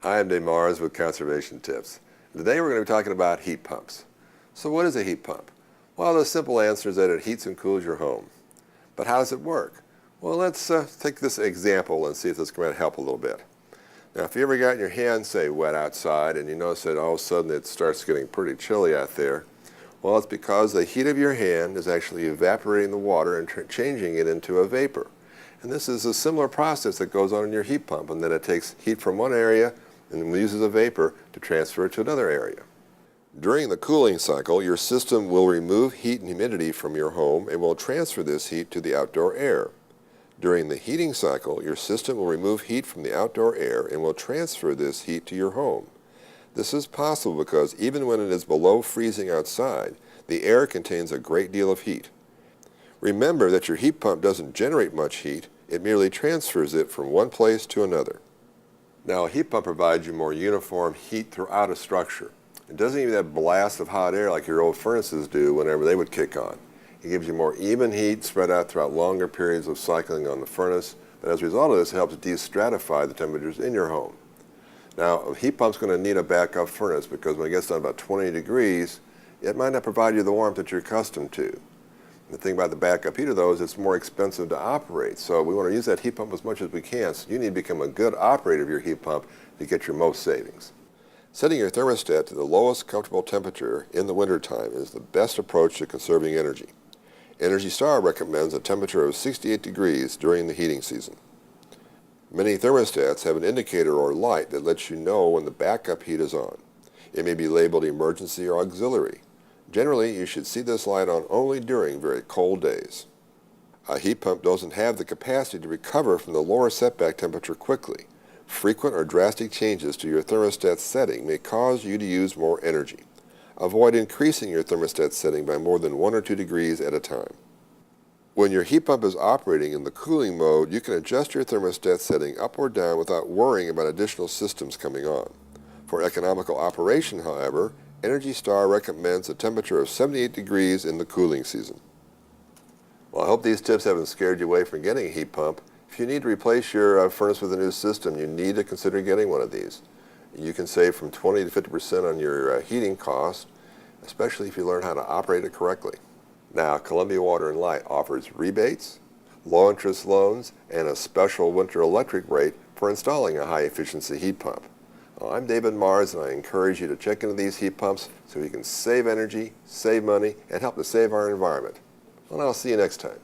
I am Dave Mars with Conservation Tips. Today we're going to be talking about heat pumps. So what is a heat pump? Well, the simple answer is that it heats and cools your home. But how does it work? Well, let's take this example and see if this can help a little bit. Now, if you ever got your hands, say, wet outside and you notice that all of a sudden it starts getting pretty chilly out there, well, it's because the heat of your hand is actually evaporating the water and changing it into a vapor. And this is a similar process that goes on in your heat pump, and then it takes heat from one area and uses a vapor to transfer it to another area. During the cooling cycle, your system will remove heat and humidity from your home and will transfer this heat to the outdoor air. During the heating cycle, your system will remove heat from the outdoor air and will transfer this heat to your home. This is possible because even when it is below freezing outside, the air contains a great deal of heat. Remember that your heat pump doesn't generate much heat, it merely transfers it from one place to another. Now, a heat pump provides you more uniform heat throughout a structure. It doesn't give you that blast of hot air like your old furnaces do whenever they would kick on. It gives you more even heat spread out throughout longer periods of cycling on the furnace, but as a result of this, it helps de-stratify the temperatures in your home. Now, a heat pump's going to need a backup furnace because when it gets down about 20 degrees, it might not provide you the warmth that you're accustomed to. The thing about the backup heater, though, is it's more expensive to operate. So we want to use that heat pump as much as we can. So you need to become a good operator of your heat pump to get your most savings. Setting your thermostat to the lowest comfortable temperature in the wintertime is the best approach to conserving energy. Energy Star recommends a temperature of 68 degrees during the heating season. Many thermostats have an indicator or light that lets you know when the backup heat is on. It may be labeled emergency or auxiliary. Generally, you should see this light on only during very cold days. A heat pump doesn't have the capacity to recover from the lower setback temperature quickly. Frequent or drastic changes to your thermostat setting may cause you to use more energy. Avoid increasing your thermostat setting by more than 1 or 2 degrees at a time. When your heat pump is operating in the cooling mode, you can adjust your thermostat setting up or down without worrying about additional systems coming on. For economical operation, however, Energy Star recommends a temperature of 78 degrees in the cooling season. Well, I hope these tips haven't scared you away from getting a heat pump. If you need to replace your furnace with a new system, you need to consider getting one of these. You can save from 20 to 50% on your heating cost, especially if you learn how to operate it correctly. Now, Columbia Water and Light offers rebates, low-interest loans, and a special winter electric rate for installing a high-efficiency heat pump. Well, I'm David Mars, and I encourage you to check into these heat pumps so you can save energy, save money, and help to save our environment. Well, I'll see you next time.